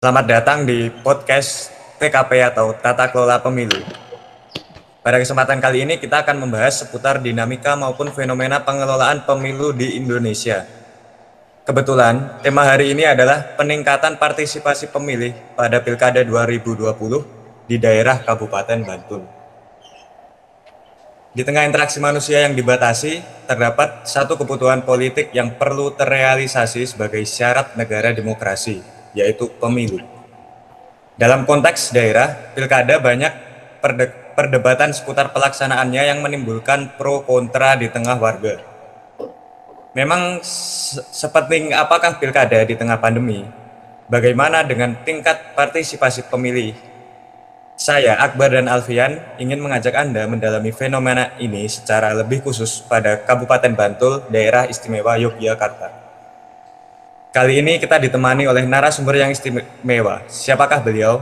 Selamat datang di podcast TKP atau Tata Kelola Pemilu. Pada kesempatan kali ini kita akan membahas seputar dinamika maupun fenomena pengelolaan pemilu di Indonesia. Kebetulan, tema hari ini adalah peningkatan partisipasi pemilih pada Pilkada 2020 di daerah Kabupaten Bantul. Di tengah interaksi manusia yang dibatasi, terdapat satu kebutuhan politik yang perlu terrealisasi sebagai syarat negara demokrasi, yaitu pemilu. Dalam konteks daerah, pilkada banyak perdebatan seputar pelaksanaannya yang menimbulkan pro kontra di tengah warga. Memang sepenting apakah pilkada di tengah pandemi? Bagaimana dengan tingkat partisipasi pemilih? Saya, Akbar dan Alfian, ingin mengajak Anda mendalami fenomena ini secara lebih khusus pada Kabupaten Bantul, Daerah Istimewa Yogyakarta. Kali ini kita ditemani oleh narasumber yang istimewa. Siapakah beliau?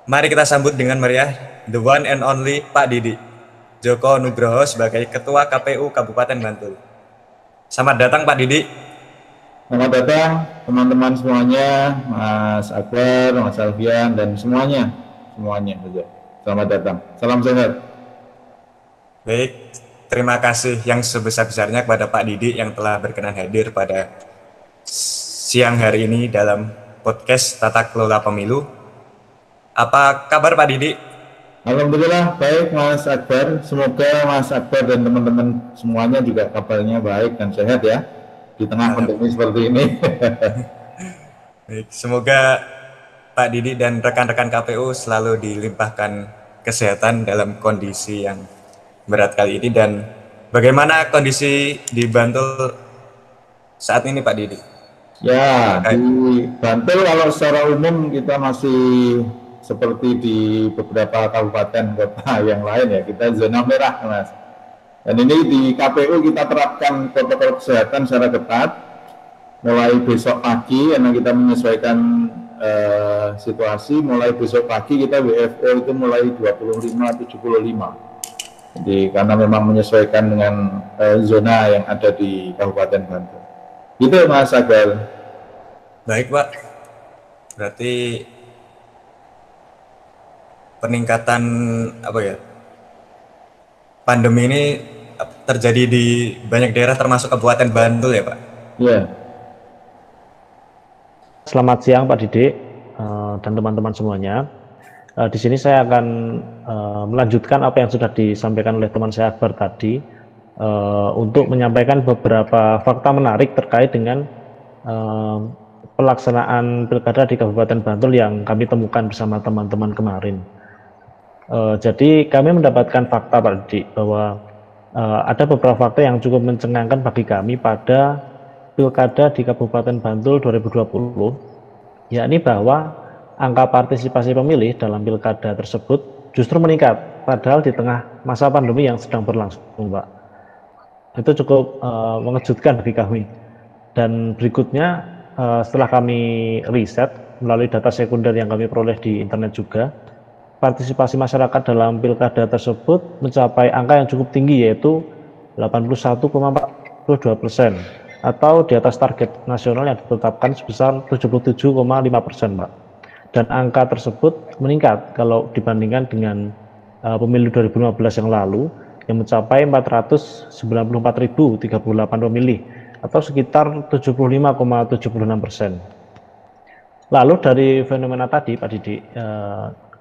Mari kita sambut dengan meriah the one and only Pak Didi Joko Nugroho sebagai Ketua KPU Kabupaten Bantul. Selamat datang Pak Didi. Selamat datang teman-teman semuanya, Mas Akbar, Mas Alfian, dan semuanya saja. Selamat datang. Salam sehat. Baik, terima kasih yang sebesar-besarnya kepada Pak Didi yang telah berkenan hadir pada siang hari ini dalam podcast Tata Kelola Pemilu. Apa kabar Pak Didi? Alhamdulillah baik Mas Akbar. Semoga Mas Akbar dan teman-teman semuanya juga kabarnya baik dan sehat ya di tengah pandemi seperti ini. Baik, semoga Pak Didi dan rekan-rekan KPU selalu dilimpahkan kesehatan dalam kondisi yang berat kali ini. Dan bagaimana kondisi di Bantul saat ini Pak Didi? Ya, di Bantul kalau secara umum kita masih seperti di beberapa kabupaten kota yang lain ya, kita zona merah Mas. Dan ini di KPU kita terapkan protokol kesehatan secara ketat mulai besok pagi karena kita menyesuaikan situasi. Mulai besok pagi kita WFO itu mulai 25-75. Jadi karena memang menyesuaikan dengan zona yang ada di Kabupaten Bantul. Gitu Mas Agar. Baik Pak, berarti peningkatan pandemi ini terjadi di banyak daerah termasuk Kabupaten Bantul ya Pak? Iya. Selamat siang Pak Didi dan teman-teman semuanya. Di sini saya akan melanjutkan apa yang sudah disampaikan oleh teman saya Akbar tadi untuk menyampaikan beberapa fakta menarik terkait dengan pelaksanaan pilkada di Kabupaten Bantul yang kami temukan bersama teman-teman kemarin. Jadi kami mendapatkan fakta Pak Didi bahwa ada beberapa fakta yang cukup mencengangkan bagi kami pada pilkada di Kabupaten Bantul 2020, yakni bahwa angka partisipasi pemilih dalam pilkada tersebut justru meningkat, padahal di tengah masa pandemi yang sedang berlangsung, Pak. Itu cukup mengejutkan bagi kami. Dan berikutnya, setelah kami riset melalui data sekunder yang kami peroleh di internet juga, partisipasi masyarakat dalam pilkada tersebut mencapai angka yang cukup tinggi, yaitu 81,42%, atau di atas target nasional yang ditetapkan sebesar 77,5%, Pak. Dan angka tersebut meningkat kalau dibandingkan dengan pemilu 2015 yang lalu, yang mencapai 494.038 pemilih, atau sekitar 75,76%. Lalu dari fenomena tadi, Pak Didi,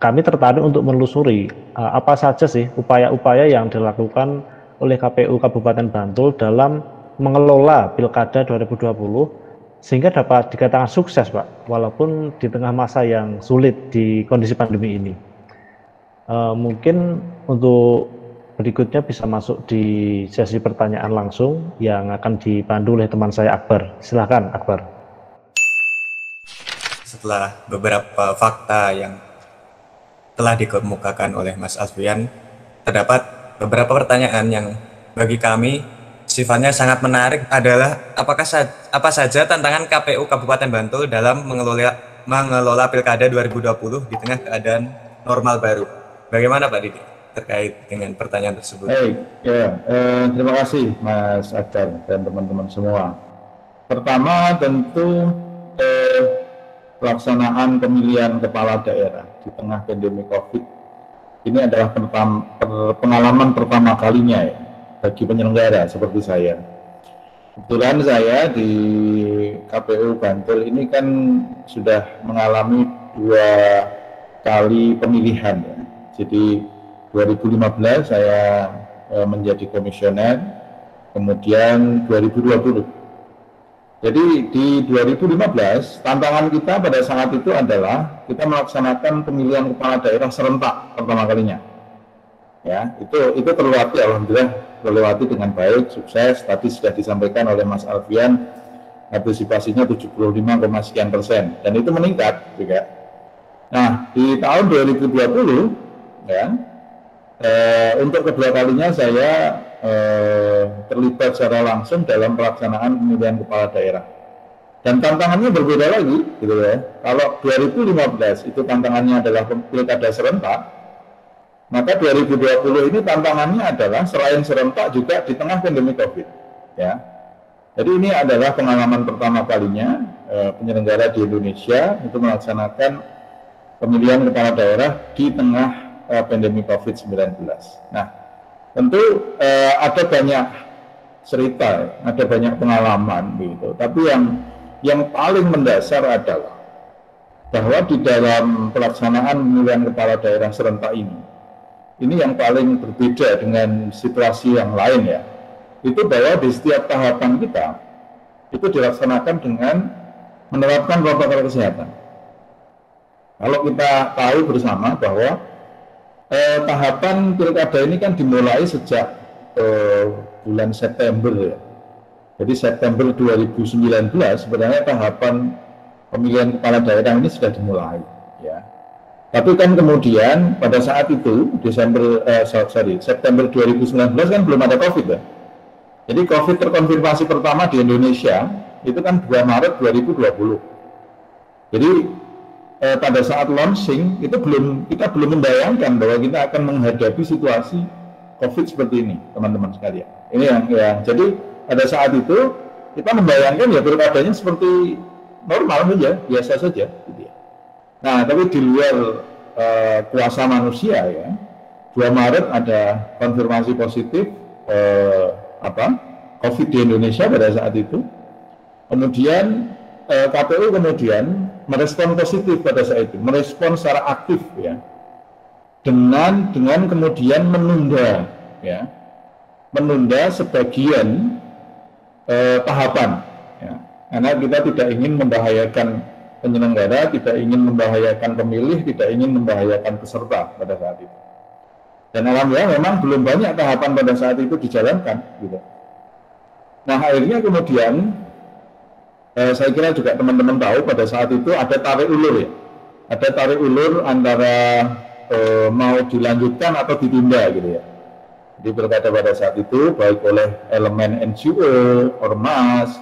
kami tertarik untuk menelusuri apa saja sih upaya-upaya yang dilakukan oleh KPU Kabupaten Bantul dalam mengelola Pilkada 2020 sehingga dapat dikatakan sukses, Pak, walaupun di tengah masa yang sulit di kondisi pandemi ini. Mungkin untuk berikutnya bisa masuk di sesi pertanyaan langsung yang akan dipandu oleh teman saya Akbar. Silakan Akbar. Setelah beberapa fakta yang telah dikemukakan oleh Mas Alfian, terdapat beberapa pertanyaan yang bagi kami sifatnya sangat menarik adalah apa saja tantangan KPU Kabupaten Bantul dalam mengelola Pilkada 2020 di tengah keadaan normal baru. Bagaimana Pak Didi terkait dengan pertanyaan tersebut? Ya, terima kasih Mas Akbar dan teman-teman semua. Pertama tentu pelaksanaan pemilihan kepala daerah di tengah pandemi COVID ini adalah pengalaman pertama kalinya ya bagi penyelenggara seperti saya. Kebetulan saya di KPU Bantul ini kan sudah mengalami 2 kali pemilihan ya. Jadi 2015 saya menjadi komisioner, kemudian 2020. Jadi di 2015 tantangan kita pada saat itu adalah kita melaksanakan pemilihan kepala daerah serentak pertama kalinya. Ya, itu terlewati, alhamdulillah terlewati dengan baik, sukses. Tadi sudah disampaikan oleh Mas Alfian, partisipasinya 75,sekian% dan itu meningkat juga. Nah, di tahun 2020 ya, untuk kedua kalinya saya terlibat secara langsung dalam pelaksanaan pemilihan kepala daerah. Dan tantangannya berbeda lagi, gitu ya. Kalau 2015 itu tantangannya adalah pilkada serentak, maka 2020 ini tantangannya adalah selain serentak juga di tengah pandemi COVID. Ya, jadi ini adalah pengalaman pertama kalinya penyelenggara di Indonesia itu melaksanakan pemilihan kepala daerah di tengah pandemi COVID-19. Nah, tentu ada banyak cerita, ada banyak pengalaman gitu. Tapi yang paling mendasar adalah bahwa di dalam pelaksanaan pemilihan kepala daerah serentak ini yang paling berbeda dengan situasi yang lain ya, itu bahwa di setiap tahapan kita itu dilaksanakan dengan menerapkan protokol kesehatan. Kalau kita tahu bersama bahwa tahapan pilkada ini kan dimulai sejak bulan September ya. Jadi September 2019 sebenarnya tahapan pemilihan kepala daerah ini sudah dimulai ya. Tapi kan kemudian pada saat itu September 2019 kan belum ada COVID ya. Jadi COVID terkonfirmasi pertama di Indonesia itu kan 2 Maret 2020. Jadi pada saat launching itu kita belum membayangkan bahwa kita akan menghadapi situasi COVID seperti ini, teman-teman sekalian. Ini yang jadi pada saat itu kita membayangkan ya pilkadanya seperti normal saja, biasa saja gitu ya. Nah, tapi di luar kuasa manusia ya, 2 Maret ada konfirmasi positif COVID di Indonesia pada saat itu. Kemudian KPU kemudian merespon positif pada saat itu, merespon secara aktif ya, dengan kemudian menunda sebagian tahapan ya. Karena kita tidak ingin membahayakan penyelenggara, tidak ingin membahayakan pemilih, tidak ingin membahayakan peserta pada saat itu. Dan alhamdulillah memang belum banyak tahapan pada saat itu dijalankan gitu. Nah, akhirnya kemudian saya kira juga teman-teman tahu pada saat itu ada tarik ulur ya. Ada tarik ulur antara mau dilanjutkan atau ditunda gitu ya. Jadi pilkada pada saat itu baik oleh elemen NGO, ormas,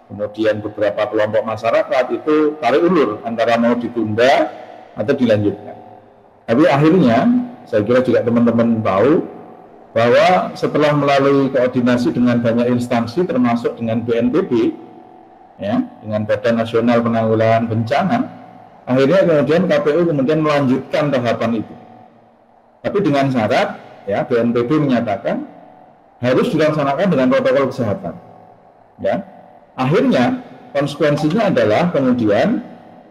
kemudian beberapa kelompok masyarakat itu tarik ulur antara mau ditunda atau dilanjutkan. Tapi akhirnya saya kira juga teman-teman tahu bahwa setelah melalui koordinasi dengan banyak instansi termasuk dengan BNPB ya, dengan Badan Nasional Penanggulangan Bencana, akhirnya kemudian KPU kemudian melanjutkan tahapan itu. Tapi dengan syarat ya, BNPB menyatakan harus dilaksanakan dengan protokol kesehatan. Ya. Akhirnya konsekuensinya adalah kemudian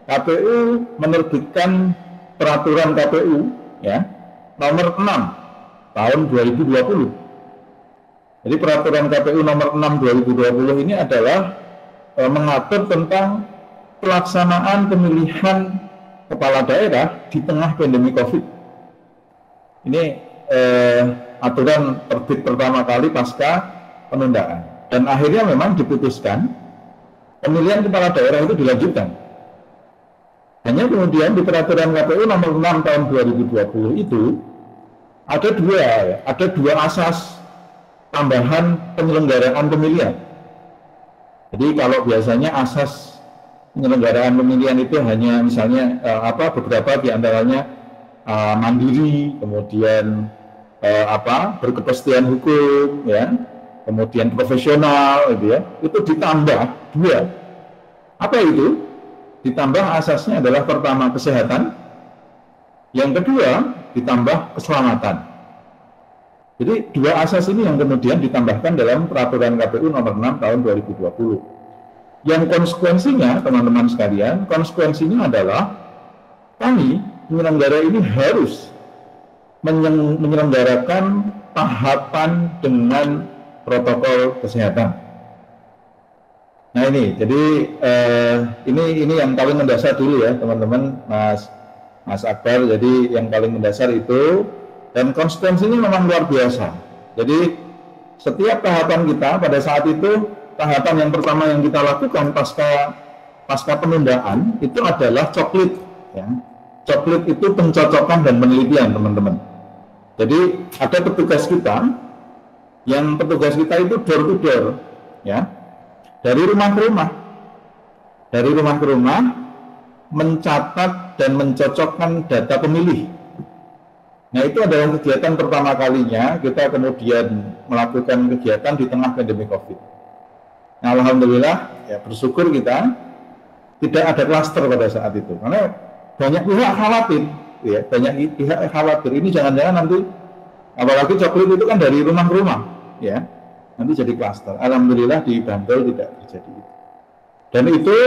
KPU menerbitkan peraturan KPU ya nomor 6 tahun 2020. Jadi peraturan KPU nomor 6 2020 ini adalah mengatur tentang pelaksanaan pemilihan kepala daerah di tengah pandemi COVID. Ini aturan terbit pertama kali pasca penundaan. Dan akhirnya memang diputuskan pemilihan kepala daerah itu dilanjutkan. Hanya kemudian di peraturan KPU nomor 6 tahun 2020 itu ada dua asas tambahan penyelenggaraan pemilihan. Jadi kalau biasanya asas penyelenggaraan pemilihan itu hanya misalnya beberapa diantaranya mandiri, kemudian berkepastian hukum, ya, kemudian profesional, gitu ya. Itu ditambah 2. Apa itu? ditambah asasnya adalah pertama kesehatan, yang kedua ditambah keselamatan. Jadi dua asas ini yang kemudian ditambahkan dalam peraturan KPU nomor 6 tahun 2020. Yang konsekuensinya, teman-teman sekalian, konsekuensinya adalah kami penyelenggara ini harus menyelenggarakan tahapan dengan protokol kesehatan. Nah ini, jadi ini yang paling mendasar dulu ya teman-teman, Mas Akbar. Jadi yang paling mendasar itu, dan konsekuensinya memang luar biasa. Jadi setiap tahapan kita pada saat itu, tahapan yang pertama yang kita lakukan pasca penundaan itu adalah coklit. Ya. Coklit itu pencocokan dan penelitian, teman-teman. Jadi ada petugas kita, yang petugas kita itu door to door, ya, dari rumah ke rumah, mencatat dan mencocokkan data pemilih. Nah itu adalah kegiatan pertama kalinya kita kemudian melakukan kegiatan di tengah pandemi COVID. Nah alhamdulillah, ya bersyukur kita tidak ada klaster pada saat itu, karena banyak pihak khawatir, ya banyak pihak khawatir ini jangan-jangan nanti, apalagi coklit itu kan dari rumah ke rumah, ya nanti jadi klaster. Alhamdulillah di Bantul tidak terjadi itu. Dan itu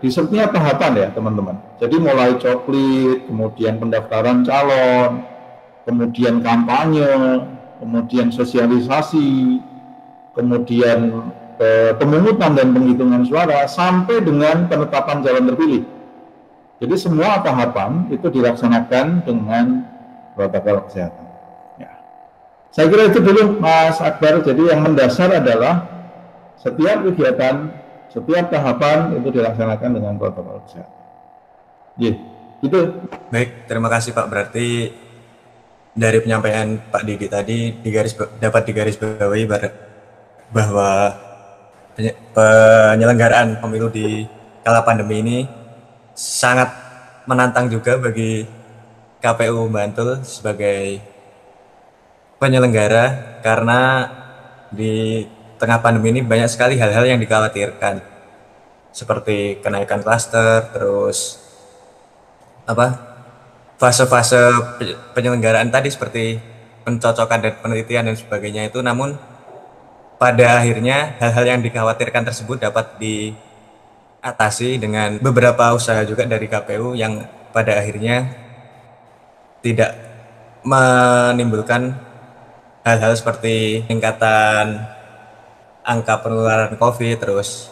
di setiap tahapan ya teman-teman. Jadi mulai coklit, kemudian pendaftaran calon, kemudian kampanye, kemudian sosialisasi, kemudian pemungutan dan penghitungan suara, sampai dengan penetapan calon terpilih. Jadi semua tahapan itu dilaksanakan dengan protokol kesehatan. Ya. Saya kira itu dulu Mas Akbar. Jadi yang mendasar adalah setiap kegiatan, setiap tahapan itu dilaksanakan dengan protokol kesehatan. Ya, gitu. Baik, terima kasih Pak. Berarti dari penyampaian Pak Didi tadi dapat digarisbawahi bahwa penyelenggaraan pemilu di kala pandemi ini sangat menantang juga bagi KPU Bantul sebagai penyelenggara, karena di tengah pandemi ini banyak sekali hal-hal yang dikhawatirkan, seperti kenaikan klaster, terus fase-fase penyelenggaraan tadi seperti pencocokan dan penelitian dan sebagainya itu. Namun pada akhirnya hal-hal yang dikhawatirkan tersebut dapat diatasi dengan beberapa usaha juga dari KPU yang pada akhirnya tidak menimbulkan hal-hal seperti peningkatan angka penularan COVID, terus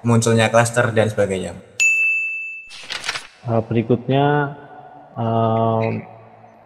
munculnya klaster dan sebagainya. Berikutnya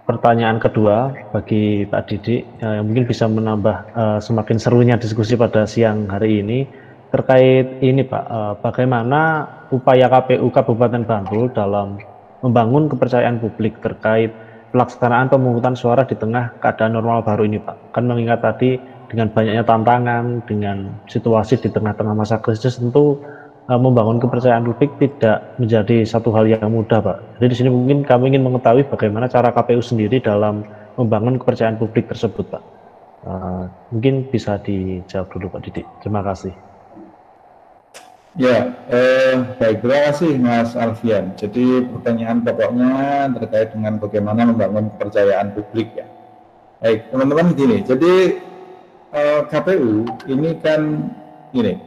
pertanyaan kedua bagi Pak Didi yang mungkin bisa menambah semakin serunya diskusi pada siang hari ini terkait ini Pak, bagaimana upaya KPU Kabupaten Bantul dalam membangun kepercayaan publik terkait pelaksanaan pemungutan suara di tengah keadaan normal baru ini Pak. Kan mengingat tadi dengan banyaknya tantangan, dengan situasi di tengah-tengah masa krisis, tentu membangun kepercayaan publik tidak menjadi satu hal yang mudah Pak. Jadi di sini mungkin kami ingin mengetahui bagaimana cara KPU sendiri dalam membangun kepercayaan publik tersebut Pak. Mungkin bisa dijawab dulu Pak Didi. Terima kasih. Ya, baik, terima kasih Mas Alfian. Jadi pertanyaan pokoknya terkait dengan bagaimana membangun kepercayaan publik ya. Baik, teman-teman gini, jadi KPU ini kan gini,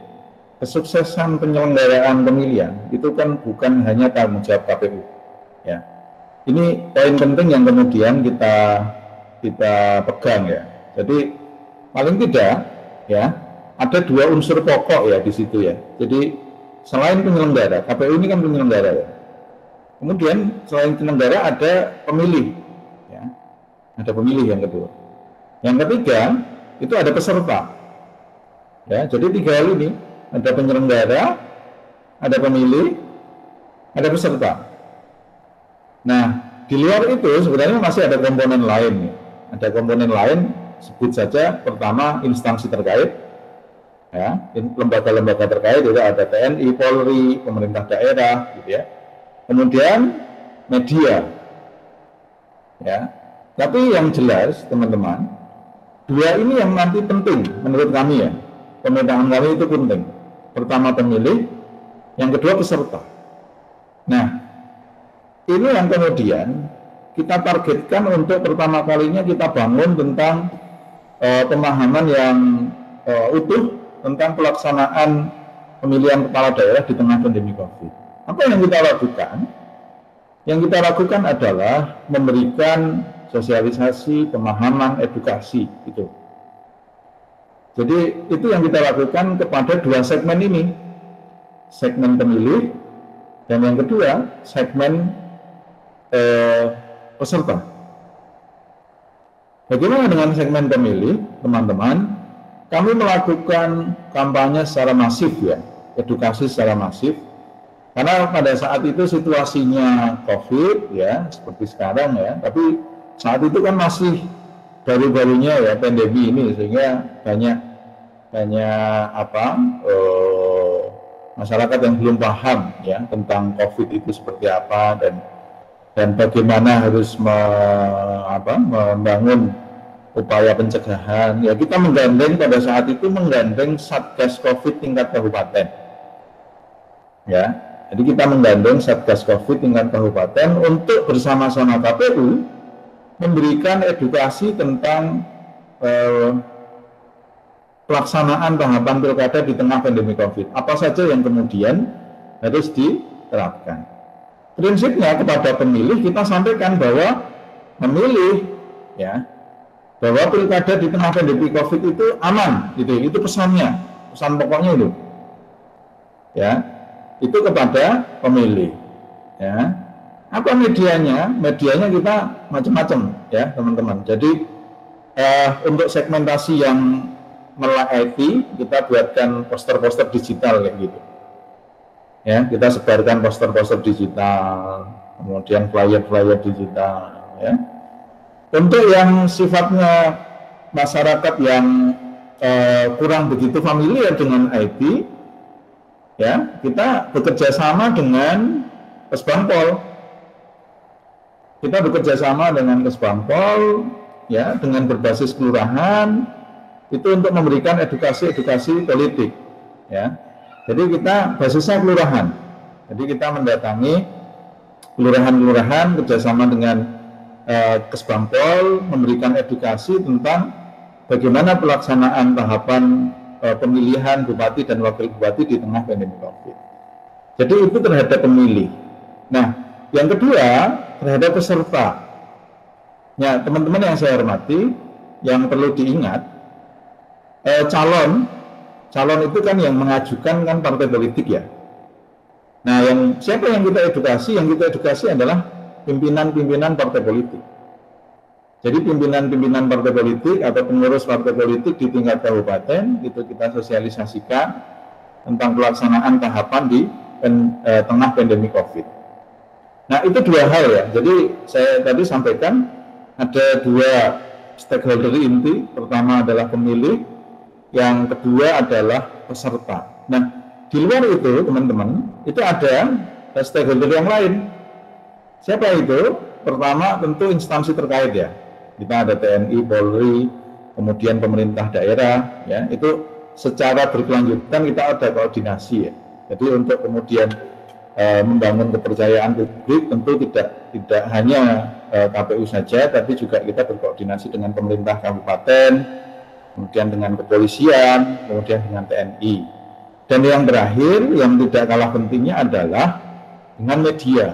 kesuksesan penyelenggaraan pemilihan itu kan bukan hanya tanggung jawab KPU. Ya, ini poin penting yang kemudian kita pegang ya. Jadi paling tidak ya ada dua unsur pokok ya di situ ya. Jadi selain penyelenggara, KPU ini kan penyelenggara ya. Kemudian selain penyelenggara ada pemilih ya. Ada pemilih yang kedua. Yang ketiga itu ada peserta. Ya, jadi tiga hal ini, ada penyelenggara, ada pemilih, ada peserta. Nah, di luar itu sebenarnya masih ada komponen lain nih. Ada komponen lain, sebut saja pertama instansi terkait, ya, lembaga-lembaga terkait itu ada TNI, Polri, pemerintah daerah, gitu ya. Kemudian media, ya. Tapi yang jelas teman-teman, dua ini yang nanti penting menurut kami ya. Pemetaan kami itu penting. Pertama pemilih, yang kedua peserta. Nah, ini yang kemudian kita targetkan untuk pertama kalinya kita bangun tentang pemahaman yang utuh tentang pelaksanaan pemilihan kepala daerah di tengah pandemi COVID. Apa yang kita lakukan? Yang kita lakukan adalah memberikan sosialisasi, pemahaman, edukasi, gitu. Jadi itu yang kita lakukan kepada dua segmen ini, segmen pemilih dan yang kedua segmen peserta. Bagaimana dengan segmen pemilih, teman-teman? Kami melakukan kampanye secara masif ya, edukasi secara masif. Karena pada saat itu situasinya COVID ya, seperti sekarang ya, tapi saat itu kan masih baru-barunya ya pandemi ini, sehingga banyak masyarakat yang belum paham ya tentang COVID itu seperti apa dan bagaimana harus membangun upaya pencegahan. Ya kita menggandeng pada saat itu Satgas COVID tingkat kabupaten. Ya, jadi kita menggandeng Satgas COVID tingkat kabupaten untuk bersama-sama KPU memberikan edukasi tentang pelaksanaan tahapan pilkada di tengah pandemi COVID. Apa saja yang kemudian harus diterapkan. Prinsipnya kepada pemilih kita sampaikan bahwa memilih ya, bahwa pilkada di tengah pandemi COVID itu aman, gitu. Itu pesannya, pesan pokoknya itu. Ya, itu kepada pemilih. Ya, apa medianya? Medianya kita macam-macam, ya teman-teman. Jadi untuk segmentasi yang melek IT, kita buatkan poster-poster digital kayak gitu. Ya, kita sebarkan poster-poster digital, kemudian flyer-flyer digital. Ya. Untuk yang sifatnya masyarakat yang kurang begitu familiar dengan IT, ya kita bekerja sama dengan Kesbangpol. Kita bekerja sama dengan Kesbangpol, ya dengan berbasis kelurahan itu untuk memberikan edukasi politik, ya. Jadi kita basisnya kelurahan. Jadi kita mendatangi kelurahan-kelurahan kerjasama dengan Kesbangpol memberikan edukasi tentang bagaimana pelaksanaan tahapan pemilihan bupati dan wakil bupati di tengah pandemi COVID. Jadi itu terhadap pemilih. Nah, yang kedua terhadap peserta. Ya, teman-teman yang saya hormati, yang perlu diingat, calon itu kan yang mengajukan kan partai politik ya. Nah, siapa yang kita edukasi? Yang kita edukasi adalah pimpinan-pimpinan partai politik. Jadi pimpinan-pimpinan partai politik atau pengurus partai politik di tingkat kabupaten itu kita sosialisasikan tentang pelaksanaan tahapan di tengah pandemi COVID. Nah, itu dua hal ya. Jadi saya tadi sampaikan ada dua stakeholder inti. Pertama adalah pemilih, yang kedua adalah peserta. Nah, di luar itu teman-teman, itu ada stakeholder yang lain. Siapa itu? Pertama tentu instansi terkait ya. Kita ada TNI, Polri, kemudian pemerintah daerah, ya. Itu secara berkelanjutan kita ada koordinasi ya. Jadi untuk kemudian membangun kepercayaan publik tentu tidak hanya KPU saja, tapi juga kita berkoordinasi dengan pemerintah kabupaten, kemudian dengan kepolisian, kemudian dengan TNI. Dan yang terakhir, yang tidak kalah pentingnya adalah dengan media,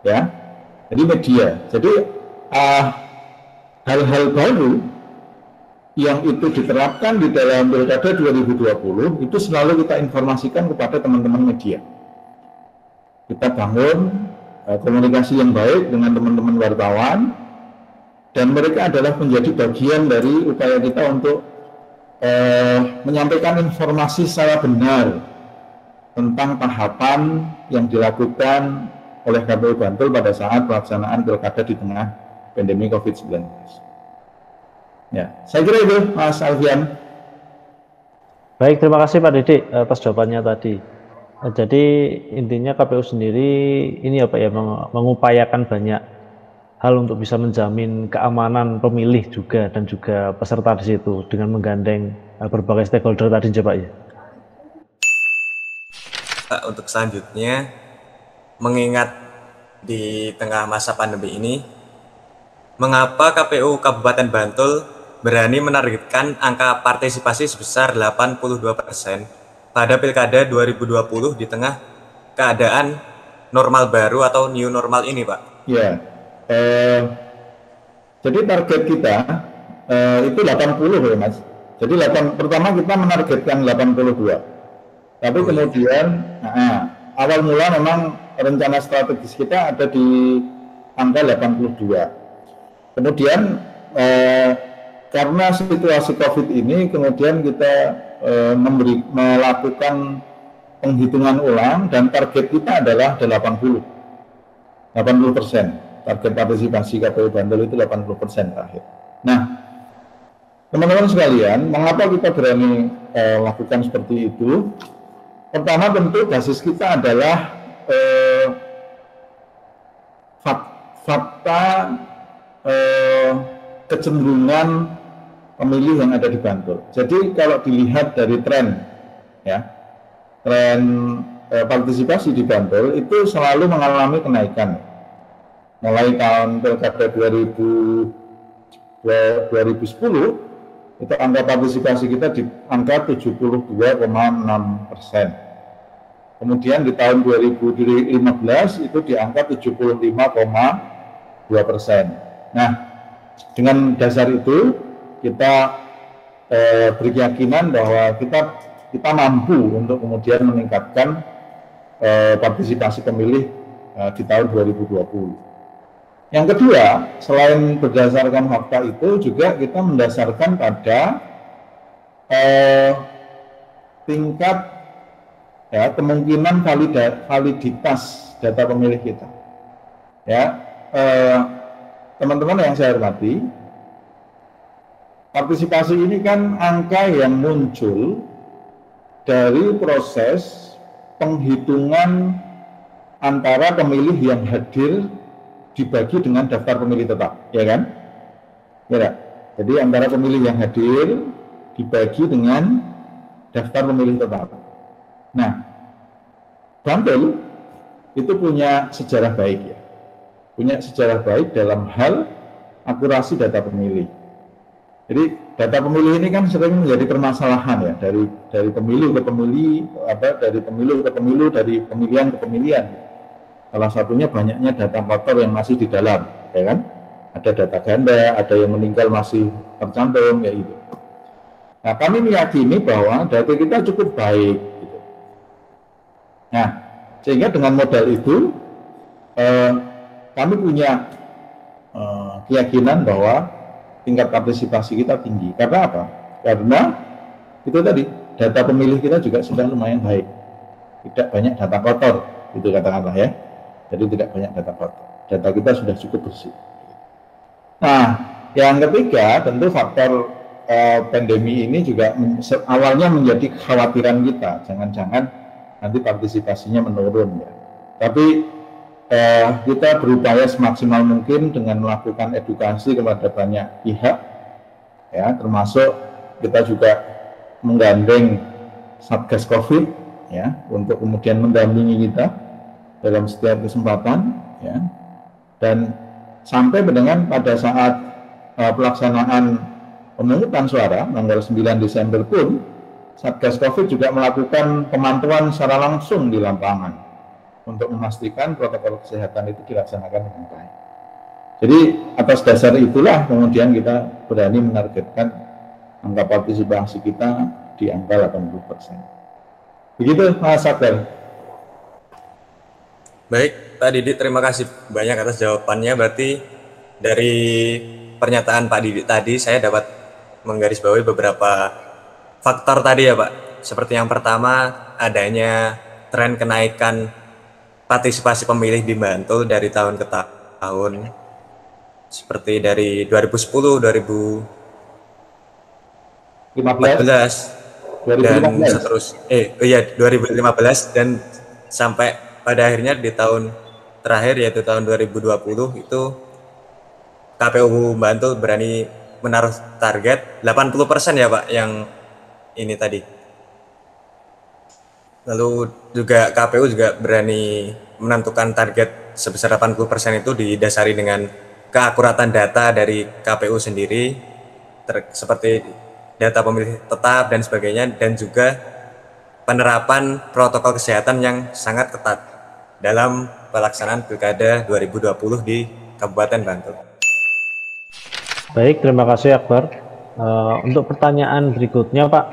ya. Jadi media. Jadi hal-hal baru yang itu diterapkan di dalam Pilkada 2020 itu selalu kita informasikan kepada teman-teman media. Kita bangun komunikasi yang baik dengan teman-teman wartawan, dan mereka adalah menjadi bagian dari upaya kita untuk menyampaikan informasi secara benar tentang tahapan yang dilakukan oleh KPU Bantul pada saat pelaksanaan pilkada di tengah pandemi COVID-19. Ya, saya kira itu, Mas Alfian. Baik, terima kasih Pak Didik atas jawabannya tadi. Jadi intinya KPU sendiri ini apa ya, mengupayakan banyak hal untuk bisa menjamin keamanan pemilih juga dan juga peserta di situ dengan menggandeng berbagai stakeholder tadi, Pak ya. Untuk selanjutnya mengingat di tengah masa pandemi ini, mengapa KPU Kabupaten Bantul berani menargetkan angka partisipasi sebesar 82% pada Pilkada 2020 di tengah keadaan normal baru atau new normal ini, Pak? Ya, jadi target kita itu 80 ya Mas. Jadi pertama kita menargetkan 82. Tapi kemudian awal mula memang rencana strategis kita ada di angka 82. Kemudian karena situasi COVID ini, kemudian kita melakukan penghitungan ulang dan target kita adalah 80%. Target partisipasi KPU Bantul itu 80% terakhir. Nah, teman-teman sekalian, mengapa kita berani lakukan seperti itu? Pertama tentu basis kita adalah fakta kecenderungan pemilih yang ada di Bantul. Jadi kalau dilihat dari tren, ya, tren partisipasi di Bantul itu selalu mengalami kenaikan. Mulai tahun Pilkada 2010 itu angka partisipasi kita di angka 72,6%. Kemudian di tahun 2015 itu di angka 75,2%. Nah, dengan dasar itu kita berkeyakinan bahwa kita mampu untuk kemudian meningkatkan partisipasi pemilih di tahun 2020. Yang kedua, selain berdasarkan fakta itu, juga kita mendasarkan pada tingkat kemungkinan validitas data pemilih kita. Ya, teman-teman yang saya hormati, partisipasi ini kan angka yang muncul dari proses penghitungan antara pemilih yang hadir dibagi dengan daftar pemilih tetap, ya kan? Ya, jadi antara pemilih yang hadir dibagi dengan daftar pemilih tetap. Nah, Bantul itu punya sejarah baik ya, punya sejarah baik dalam hal akurasi data pemilih. Jadi data pemilih ini kan sering menjadi permasalahan ya, dari pemilu ke pemilih, dari pemilu ke pemilu, dari pemilihan ke pemilihan. Salah satunya banyaknya data kotor yang masih di dalam, ya kan? Ada data ganda, ada yang meninggal masih tercantum, ya itu. Nah, kami meyakini bahwa data kita cukup baik. Gitu. Nah, sehingga dengan modal itu, kami punya keyakinan bahwa tingkat partisipasi kita tinggi. Karena apa? Karena itu tadi, data pemilih kita juga sudah lumayan baik. Tidak banyak data kotor, itu katakanlah ya. Jadi tidak banyak data kotor. Data kita sudah cukup bersih. Nah, yang ketiga tentu faktor pandemi ini juga awalnya menjadi kekhawatiran kita. Jangan-jangan nanti partisipasinya menurun ya. Tapi kita berupaya semaksimal mungkin dengan melakukan edukasi kepada banyak pihak, ya, termasuk kita juga menggandeng Satgas COVID, ya, untuk kemudian mendampingi kita dalam setiap kesempatan, ya, dan sampai dengan pada saat pelaksanaan pemungutan suara tanggal 9 Desember pun Satgas COVID juga melakukan pemantauan secara langsung di lapangan untuk memastikan protokol kesehatan itu dilaksanakan dengan baik. Jadi atas dasar itulah kemudian kita berani menargetkan angka partisipasi kita di angka 80%. Begitu Mas Sakdar. Baik, Pak Didik, terima kasih banyak atas jawabannya. Berarti dari pernyataan Pak Didik tadi, saya dapat menggarisbawahi beberapa faktor tadi ya Pak. Seperti yang pertama, adanya tren kenaikan partisipasi pemilih di Bantul dari tahun ke tahun. Seperti dari 2010, 2015, dan seterusnya. 2015 dan sampai pada akhirnya di tahun terakhir yaitu tahun 2020 itu KPU Bantul berani menaruh target 80% ya Pak yang ini tadi. Lalu juga KPU juga berani menentukan target sebesar 80% itu didasari dengan keakuratan data dari KPU sendiri, seperti data pemilih tetap dan sebagainya, dan juga penerapan protokol kesehatan yang sangat ketat dalam pelaksanaan Pilkada 2020 di Kabupaten Bantul. Baik, terima kasih Akbar. Untuk pertanyaan berikutnya Pak,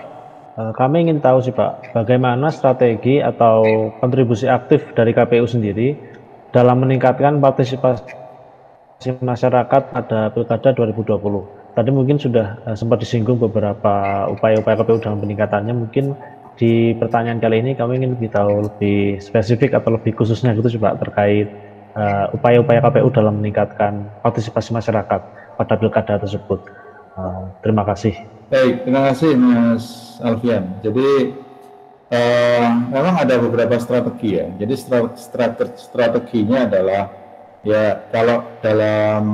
kami ingin tahu sih Pak, bagaimana strategi atau kontribusi aktif dari KPU sendiri dalam meningkatkan partisipasi masyarakat pada Pilkada 2020. Tadi mungkin sudah sempat disinggung beberapa upaya-upaya KPU dalam peningkatannya. Mungkin di pertanyaan kali ini kami ingin lebih tahu lebih spesifik atau lebih khususnya gitu sih Pak, terkait upaya-upaya KPU dalam meningkatkan partisipasi masyarakat pada Pilkada tersebut. Terima kasih. Baik, terima kasih Mas Alfian. Jadi memang ada beberapa strategi ya. Jadi strateginya adalah ya kalau dalam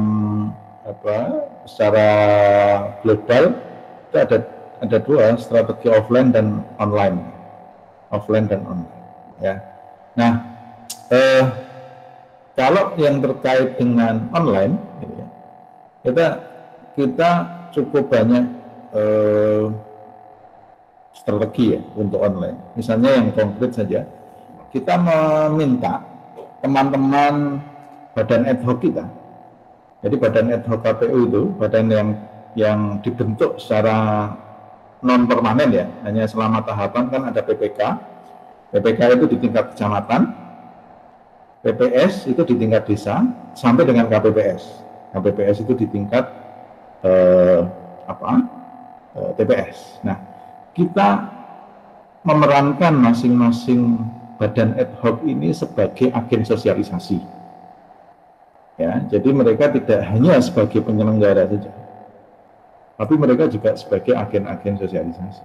secara global itu ada dua strategi offline dan online, ya. Nah, kalau yang terkait dengan online, gitu ya, kita cukup banyak strategi ya untuk online. Misalnya yang konkret saja, kita meminta teman-teman badan ad hoc kita. Jadi badan ad hoc KPU itu badan yang dibentuk secara non permanen ya, hanya selama tahapan. Kan ada PPK. PPK itu di tingkat kecamatan, PPS itu di tingkat desa, sampai dengan KPPS. KPPS itu di tingkat TPS. Nah, kita memerankan masing-masing badan ad hoc ini sebagai agen sosialisasi. Ya, jadi mereka tidak hanya sebagai penyelenggara saja, tapi mereka juga sebagai agen-agen sosialisasi.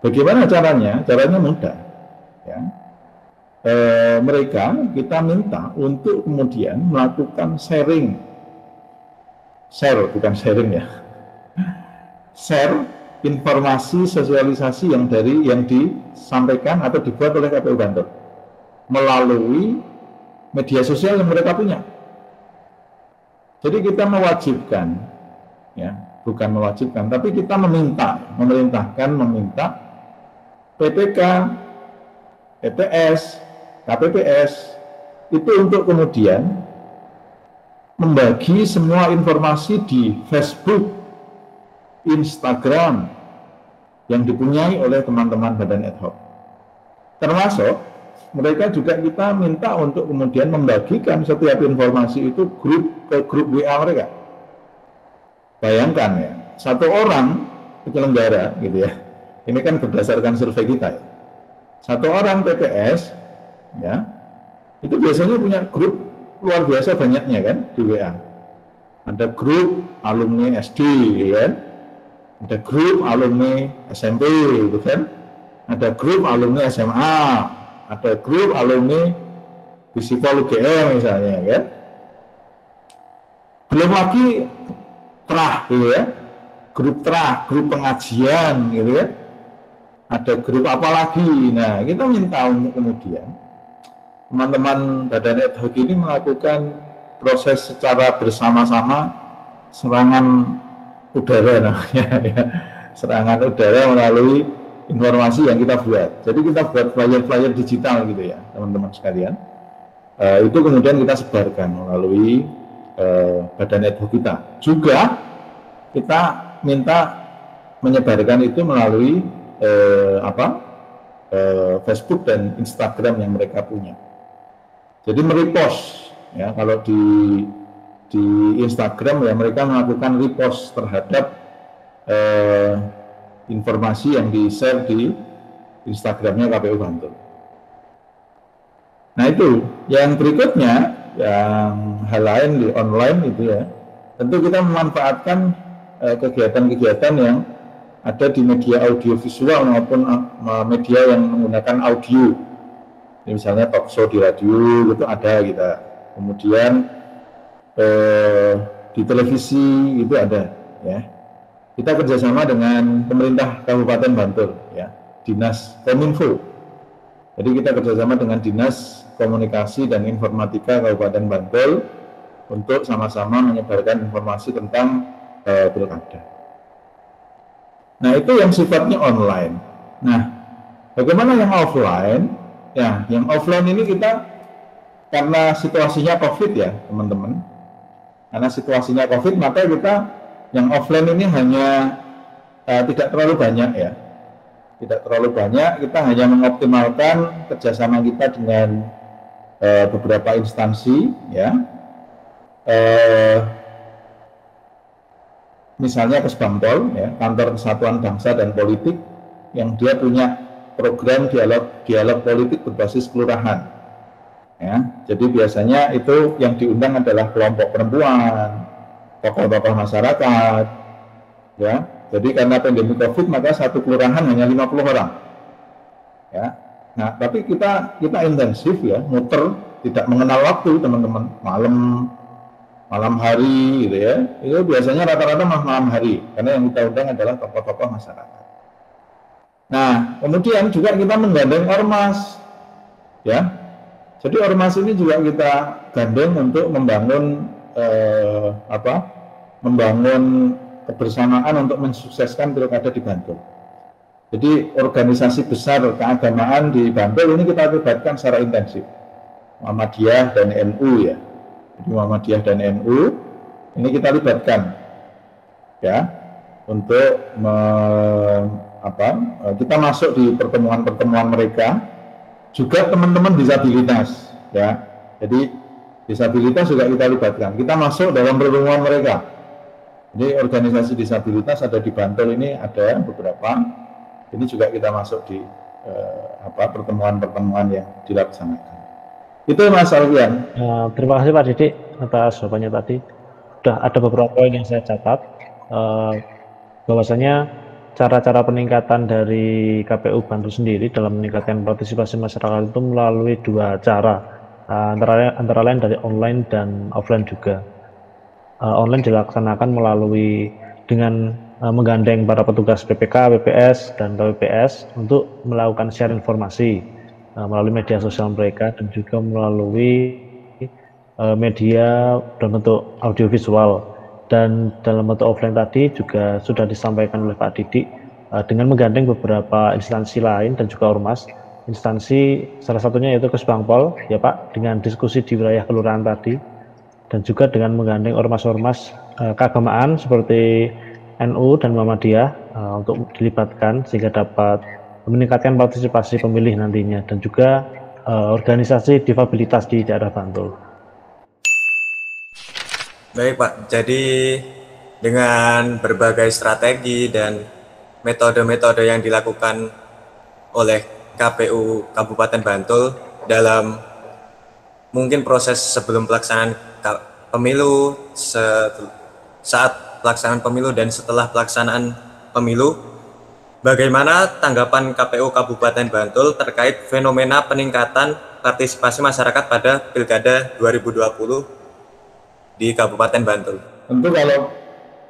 Bagaimana caranya? Caranya mudah. Ya. Mereka kita minta untuk kemudian melakukan share informasi sosialisasi yang disampaikan atau dibuat oleh KPU Bantul melalui media sosial yang mereka punya. Jadi kita mewajibkan, ya, bukan mewajibkan, tapi kita meminta PPK, PPS, KPPS itu untuk kemudian membagi semua informasi di Facebook, Instagram yang dipunyai oleh teman-teman badan ad hoc. Termasuk mereka juga kita minta untuk kemudian membagikan setiap informasi itu ke grup WA mereka. Bayangkan ya, satu orang penyelenggara gitu ya. Ini kan berdasarkan survei kita ya. Satu orang PPS ya, itu biasanya punya grup luar biasa banyaknya kan di WA. Ada grup alumni SD kan. Ada grup alumni SMP gitu kan. Ada grup alumni SMA, ada grup alumni Visipol UGM misalnya kan. Belum lagi gitu ya. Grup pengajian gitu ya. Ada grup apa lagi. Nah, kita minta untuk kemudian teman-teman badan ad hoc ini melakukan proses secara bersama-sama serangan udara namanya ya. Serangan udara melalui informasi yang kita buat. Jadi kita buat flyer-flyer digital gitu ya, teman-teman sekalian. Itu kemudian kita sebarkan melalui badan ad hoc kita. Juga kita minta menyebarkan itu melalui Facebook dan Instagram yang mereka punya. Jadi merepost ya, kalau di Instagram ya mereka melakukan repost terhadap informasi yang di-share di Instagramnya KPU Bantul. Nah itu, yang berikutnya, yang hal lain di online itu ya, tentu kita memanfaatkan kegiatan-kegiatan yang ada di media audiovisual maupun media yang menggunakan audio. Ini misalnya talk show di radio itu ada kita. Kemudian di televisi itu ada ya. Kita kerjasama dengan pemerintah Kabupaten Bantul ya, Dinas Kominfo Jadi kita kerjasama dengan Dinas Komunikasi dan Informatika Kabupaten Bantul untuk sama-sama menyebarkan informasi tentang pilkada. Nah, itu yang sifatnya online. Nah, bagaimana yang offline? Ya, yang offline ini kita karena situasinya COVID ya, teman-teman. Karena situasinya COVID, maka kita yang offline ini hanya tidak terlalu banyak ya. Tidak terlalu banyak, kita hanya mengoptimalkan kerjasama kita dengan beberapa instansi ya. Misalnya Kesbangpol ya, Kantor Kesatuan Bangsa dan Politik, yang dia punya program dialog politik berbasis kelurahan ya. Jadi biasanya itu yang diundang adalah kelompok perempuan, tokoh-tokoh masyarakat ya. Jadi karena pandemi COVID maka satu kelurahan hanya 50 orang ya. Nah, tapi kita intensif ya, muter, tidak mengenal waktu teman-teman, malam hari gitu ya. Itu biasanya rata-rata malam hari karena yang kita undang adalah tokoh-tokoh masyarakat. Nah, kemudian juga kita menggandeng ormas ya. Jadi ormas ini juga kita gandeng untuk membangun membangun kebersamaan untuk mensukseskan pilkada di Bantul. Jadi organisasi besar keagamaan di Bantul ini kita libatkan secara intensif, Muhammadiyah dan NU ya. Jadi Muhammadiyah dan NU ini kita libatkan ya untuk kita masuk di pertemuan-pertemuan mereka. Juga teman-teman disabilitas ya. Jadi disabilitas juga kita libatkan. Kita masuk dalam pertemuan mereka. Jadi organisasi disabilitas ada di Bantul ini ada beberapa. Ini juga kita masuk di pertemuan-pertemuan yang dilaksanakan. Itu Mas Alfian. Terima kasih Pak Didik atas jawabannya tadi. Sudah ada beberapa poin yang saya catat. Bahwasanya cara-cara peningkatan dari KPU Bantul sendiri dalam meningkatkan partisipasi masyarakat itu melalui dua cara, antara lain dari online dan offline juga. Online dilaksanakan melalui dengan menggandeng para petugas PPK, PPS, dan KPPS untuk melakukan share informasi melalui media sosial mereka dan juga melalui media dalam bentuk audiovisual. Dan dalam bentuk offline tadi juga sudah disampaikan oleh Pak Didik dengan menggandeng beberapa instansi lain dan juga ormas. Instansi salah satunya yaitu Kesbangpol ya Pak, dengan diskusi di wilayah kelurahan tadi, dan juga dengan menggandeng ormas-ormas keagamaan seperti NU dan Muhammadiyah untuk dilibatkan sehingga dapat meningkatkan partisipasi pemilih nantinya, dan juga organisasi difabilitas di daerah Bantul. Baik Pak, jadi dengan berbagai strategi dan metode-metode yang dilakukan oleh KPU Kabupaten Bantul dalam mungkin proses sebelum pelaksanaan pemilu, saat pelaksanaan pemilu, dan setelah pelaksanaan pemilu, bagaimana tanggapan KPU Kabupaten Bantul terkait fenomena peningkatan partisipasi masyarakat pada Pilkada 2020 di Kabupaten Bantul? Tentu kalau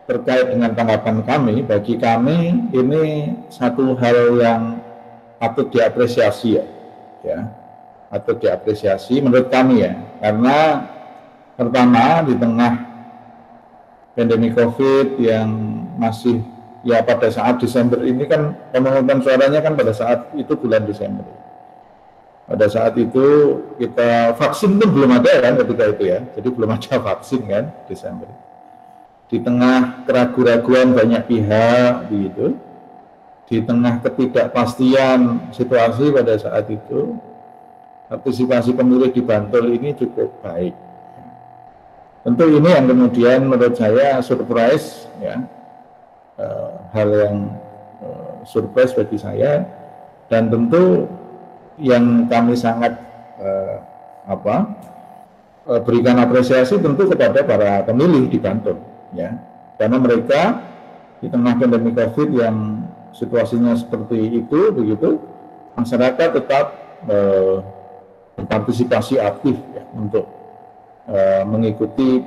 terkait dengan tanggapan kami, bagi kami ini satu hal yang patut diapresiasi ya, patut diapresiasi menurut kami ya, karena pertama di tengah pandemi COVID yang masih ya, pada saat Desember ini kan pemungutan suaranya kan pada saat itu bulan Desember. Pada saat itu kita vaksin pun belum ada kan ketika itu ya, jadi belum ada vaksin kan Desember. Di tengah keraguan-raguan banyak pihak begitu, di tengah ketidakpastian situasi pada saat itu, partisipasi pemilih di Bantul ini cukup baik. Tentu ini yang kemudian menurut saya surprise ya, hal yang surprise bagi saya, dan tentu yang kami sangat berikan apresiasi tentu kepada para pemilih di Bantul ya, karena mereka di tengah pandemi COVID yang situasinya seperti itu begitu, masyarakat tetap berpartisipasi aktif ya, untuk mengikuti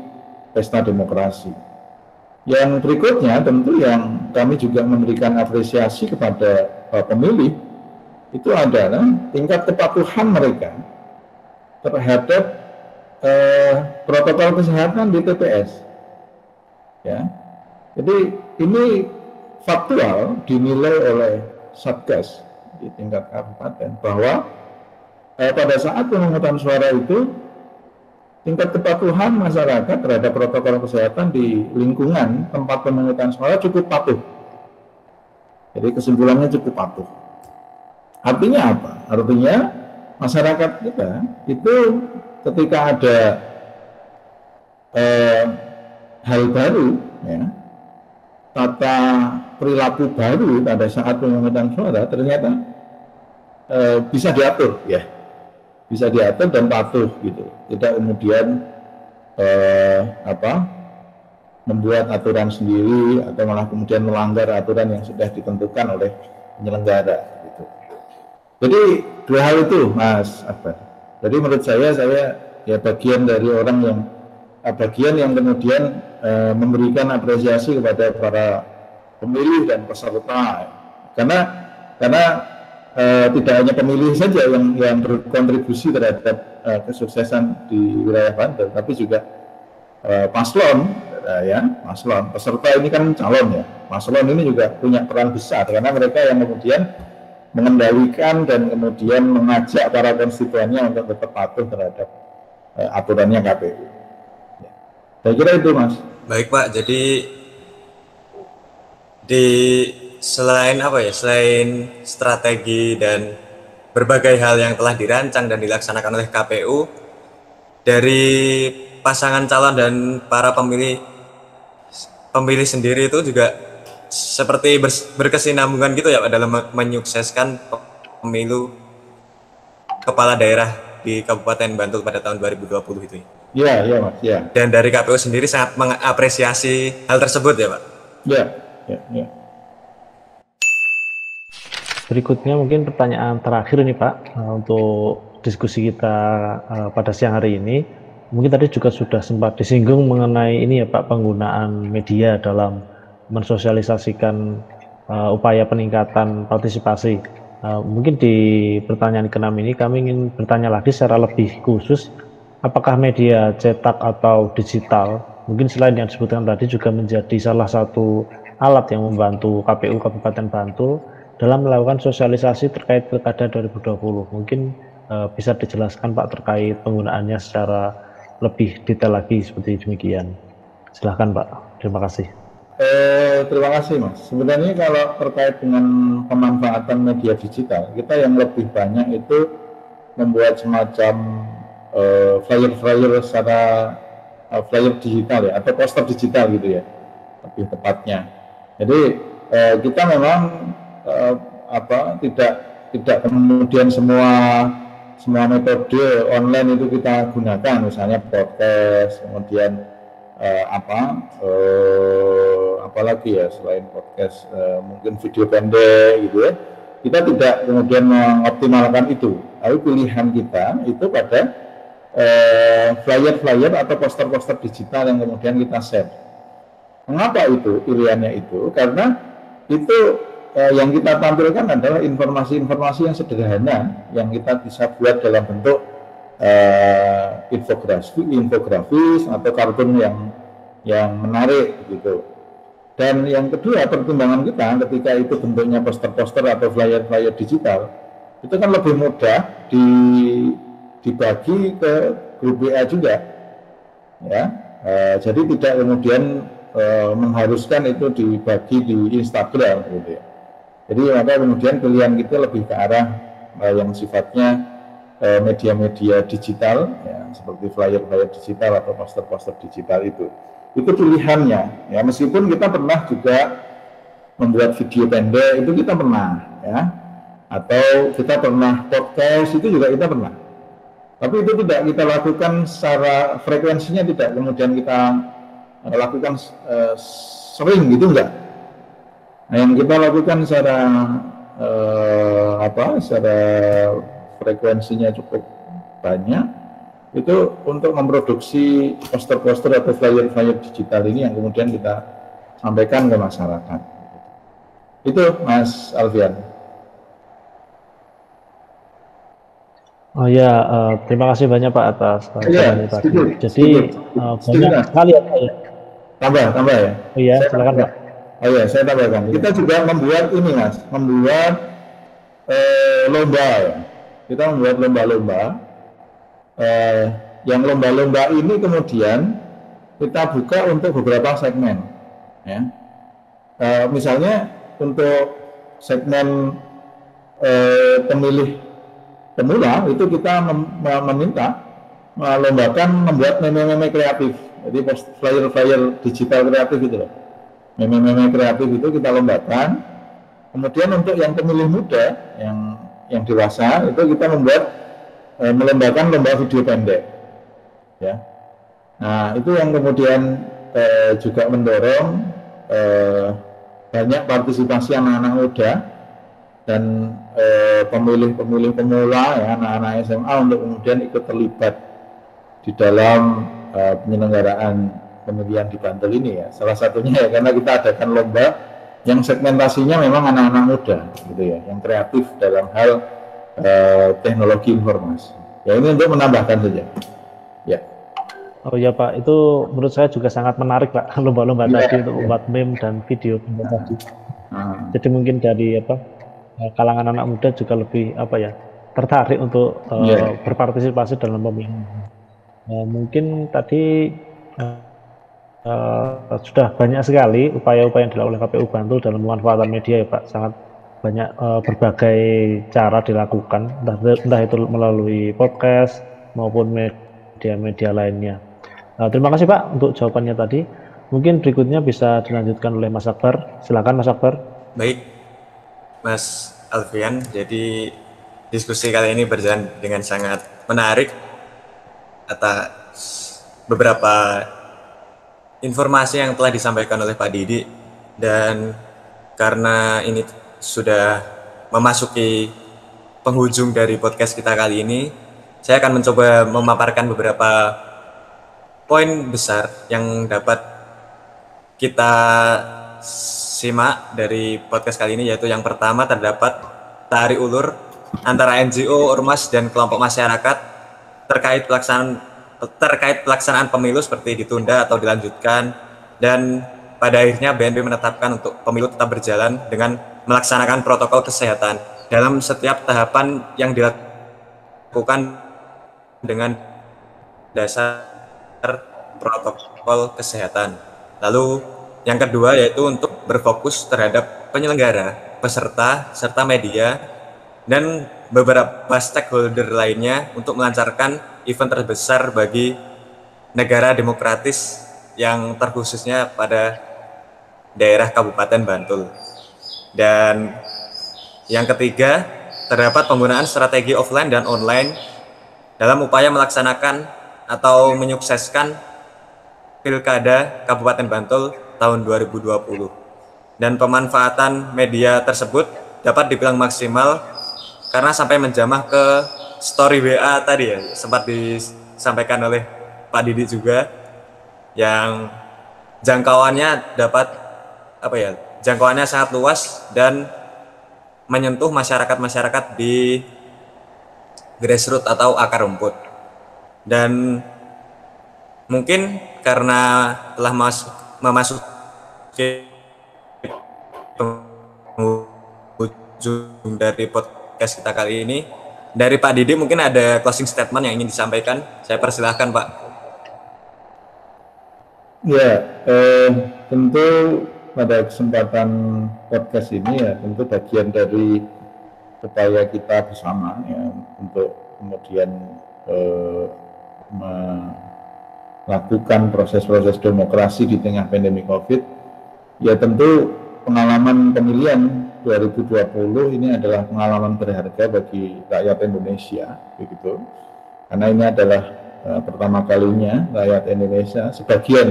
pesta demokrasi. Yang berikutnya tentu yang kami juga memberikan apresiasi kepada pemilih itu adalah tingkat kepatuhan mereka terhadap protokol kesehatan di TPS. Ya, jadi ini faktual dinilai oleh Satgas di tingkat kabupaten bahwa pada saat pemungutan suara itu tingkat kepatuhan masyarakat terhadap protokol kesehatan di lingkungan tempat pemungutan suara cukup patuh. Jadi kesimpulannya cukup patuh. Artinya apa? Artinya masyarakat kita itu ketika ada hal baru, ya, tata perilaku baru pada saat pemungutan suara ternyata bisa diatur, ya, bisa diatur dan patuh gitu. Tidak kemudian membuat aturan sendiri atau malah kemudian melanggar aturan yang sudah ditentukan oleh penyelenggara gitu. Jadi dua hal itu, Mas Akbar. Jadi menurut saya ya bagian dari orang yang bagian yang kemudian memberikan apresiasi kepada para pemilih dan peserta, karena tidak hanya pemilih saja yang berkontribusi terhadap kesuksesan di wilayah Banten, tapi juga paslon, paslon peserta ini kan calon, ya, paslon ini juga punya peran besar karena mereka yang kemudian mengendalikan dan kemudian mengajak para konstituennya untuk tetap patuh terhadap aturannya KPU. Ya. Saya kira itu, Mas. Baik, Pak. Jadi selain strategi dan berbagai hal yang telah dirancang dan dilaksanakan oleh KPU, dari pasangan calon dan para pemilih sendiri itu juga seperti berkesinambungan gitu ya Pak, dalam menyukseskan pemilu kepala daerah di Kabupaten Bantul pada tahun 2020 itu. Iya, Mas, ya. Dan dari KPU sendiri sangat mengapresiasi hal tersebut ya Pak. Ya. Berikutnya mungkin pertanyaan terakhir nih Pak, untuk diskusi kita pada siang hari ini. Mungkin tadi juga sudah sempat disinggung mengenai ini ya Pak, penggunaan media dalam mensosialisasikan upaya peningkatan partisipasi. Mungkin di pertanyaan ke-6 ini kami ingin bertanya lagi secara lebih khusus, apakah media cetak atau digital, mungkin selain yang disebutkan tadi, juga menjadi salah satu alat yang membantu KPU Kabupaten Bantul dalam melakukan sosialisasi terkait Pilkada 2020. Mungkin bisa dijelaskan Pak terkait penggunaannya secara lebih detail lagi seperti demikian. Silahkan Pak, terima kasih. Terima kasih Mas. Sebenarnya kalau terkait dengan pemanfaatan media digital, kita yang lebih banyak itu membuat semacam flyer secara flyer digital ya, atau poster digital gitu ya, lebih tepatnya. Jadi kita memang tidak kemudian semua metode online itu kita gunakan, misalnya podcast, kemudian apalagi ya selain podcast, mungkin video pendek gitu ya. Kita tidak kemudian mengoptimalkan itu, tapi pilihan kita itu pada flyer atau poster-poster digital yang kemudian kita share. Mengapa itu pilihannya itu? Karena itu yang kita tampilkan adalah informasi-informasi yang sederhana yang kita bisa buat dalam bentuk infografis atau kartun yang menarik gitu. Dan yang kedua, pertimbangan kita ketika itu bentuknya poster-poster atau flyer digital, itu kan lebih mudah dibagi ke grup WA juga, ya. Jadi tidak kemudian mengharuskan itu dibagi di Instagram gitu ya. Jadi maka kemudian pilihan kita lebih ke arah yang sifatnya media-media digital, ya, seperti flyer digital atau poster-poster digital itu pilihannya, ya. Meskipun kita pernah juga membuat video pendek, itu kita pernah, ya, atau kita pernah podcast, itu juga kita pernah. Tapi itu tidak kita lakukan secara frekuensinya, tidak kemudian kita lakukan sering gitu, enggak. Nah, yang kita lakukan secara secara frekuensinya cukup banyak, itu untuk memproduksi poster-poster atau flyer digital ini yang kemudian kita sampaikan ke masyarakat. Itu Mas Alfian. Oh ya, terima kasih banyak Pak atas Iya, jawabannya tadi. sedikit, Jadi sedikit, sedikit banyak Mas. sekali ya Pak ya. Tambah ya. Oh iya, Saya silakan tambahkan. Pak. Oh iya, saya tambahkan. Iya. Kita juga membuat ini Mas, membuat lomba ya. Kita membuat lomba-lomba. Eh, yang lomba-lomba ini kemudian kita buka untuk beberapa segmen. Ya. Misalnya untuk segmen pemilih pemula itu kita meminta melombakan membuat meme-meme kreatif. Jadi flyer-flyer digital kreatif gitu loh. Meme-meme kreatif itu kita lombakan. Kemudian untuk yang pemilih muda, yang dewasa itu kita membuat melombakan lomba video pendek. Ya. Nah itu yang kemudian juga mendorong banyak partisipasi anak-anak muda dan pemilih-pemilih pemula ya anak-anak SMA untuk kemudian ikut terlibat di dalam penyelenggaraan pemilihan di Bantul ini ya. Salah satunya ya karena kita adakan lomba yang segmentasinya memang anak-anak muda gitu ya, yang kreatif dalam hal teknologi informasi. Ya ini untuk menambahkan saja. Ya. Oh ya Pak, itu menurut saya juga sangat menarik Pak, lomba-lomba tadi untuk membuat meme dan video tadi. Jadi mungkin dari kalangan anak muda juga lebih tertarik untuk berpartisipasi dalam pemilu. Mungkin tadi sudah banyak sekali upaya-upaya yang dilakukan oleh KPU Bantul dalam pemanfaatan media ya Pak, sangat banyak berbagai cara dilakukan, entah itu melalui podcast maupun media-media lainnya. Terima kasih Pak untuk jawabannya tadi. Mungkin berikutnya bisa dilanjutkan oleh Mas Akbar. Silakan Mas Akbar. Baik, Mas Alfian. Jadi diskusi kali ini berjalan dengan sangat menarik atas beberapa informasi yang telah disampaikan oleh Pak Didi, dan karena ini sudah memasuki penghujung dari podcast kita kali ini, saya akan mencoba memaparkan beberapa poin besar yang dapat kita simak dari podcast kali ini, yaitu yang pertama terdapat tarik ulur antara NGO, ormas, dan kelompok masyarakat terkait pelaksanaan pemilu seperti ditunda atau dilanjutkan, dan pada akhirnya BNP menetapkan untuk pemilu tetap berjalan dengan melaksanakan protokol kesehatan dalam setiap tahapan yang dilakukan dengan dasar protokol kesehatan. Lalu yang kedua yaitu untuk berfokus terhadap penyelenggara, peserta, serta media, dan beberapa stakeholder lainnya untuk melancarkan event terbesar bagi negara demokratis yang terkhususnya pada daerah Kabupaten Bantul. Dan yang ketiga, terdapat penggunaan strategi offline dan online dalam upaya melaksanakan atau menyukseskan Pilkada Kabupaten Bantul tahun 2020. Dan pemanfaatan media tersebut dapat dibilang maksimal karena sampai menjamah ke story WA tadi ya, sempat disampaikan oleh Pak Didi juga, yang jangkauannya jangkauannya sangat luas dan menyentuh masyarakat-masyarakat di grassroots atau akar rumput. Dan mungkin karena telah memasuki penghujung dari podcast kita kali ini, dari Pak Didi mungkin ada closing statement yang ingin disampaikan. Saya persilahkan Pak. Ya, tentu pada kesempatan podcast ini ya tentu bagian dari upaya kita bersama ya untuk kemudian melakukan proses-proses demokrasi di tengah pandemi COVID. Ya tentu pengalaman pemilihan 2020 ini adalah pengalaman berharga bagi rakyat Indonesia, begitu. Karena ini adalah pertama kalinya rakyat Indonesia, sebagian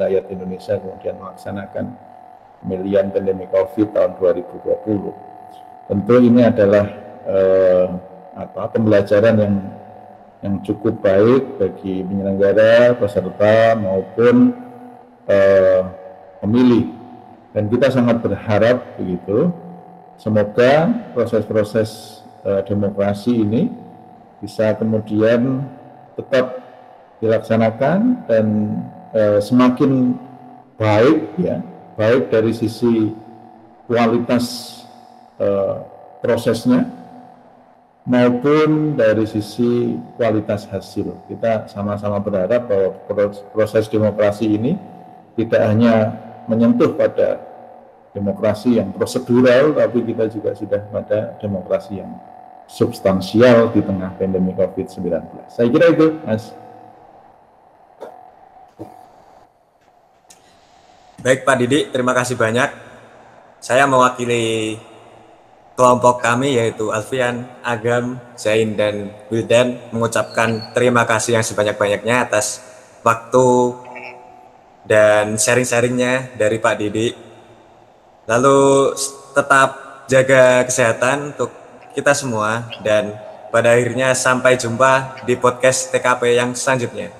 rakyat Indonesia kemudian melaksanakan pemilihan pandemi COVID tahun 2020. Tentu ini adalah pembelajaran yang cukup baik bagi penyelenggara, peserta maupun pemilih. Dan kita sangat berharap begitu, semoga proses-proses demokrasi ini bisa kemudian tetap dilaksanakan dan semakin baik ya, baik dari sisi kualitas prosesnya maupun dari sisi kualitas hasil. Kita sama-sama berharap bahwa proses demokrasi ini tidak hanya menyentuh pada demokrasi yang prosedural, tapi kita juga sudah pada demokrasi yang substansial di tengah pandemi COVID-19. Saya kira itu, Mas. Baik Pak Didi, terima kasih banyak. Saya mewakili kelompok kami yaitu Alfian, Agam, Zain, dan Wildan mengucapkan terima kasih yang sebanyak-banyaknya atas waktu dan sharing-sharingnya dari Pak Didi. Lalu tetap jaga kesehatan untuk kita semua dan pada akhirnya sampai jumpa di podcast TKP yang selanjutnya.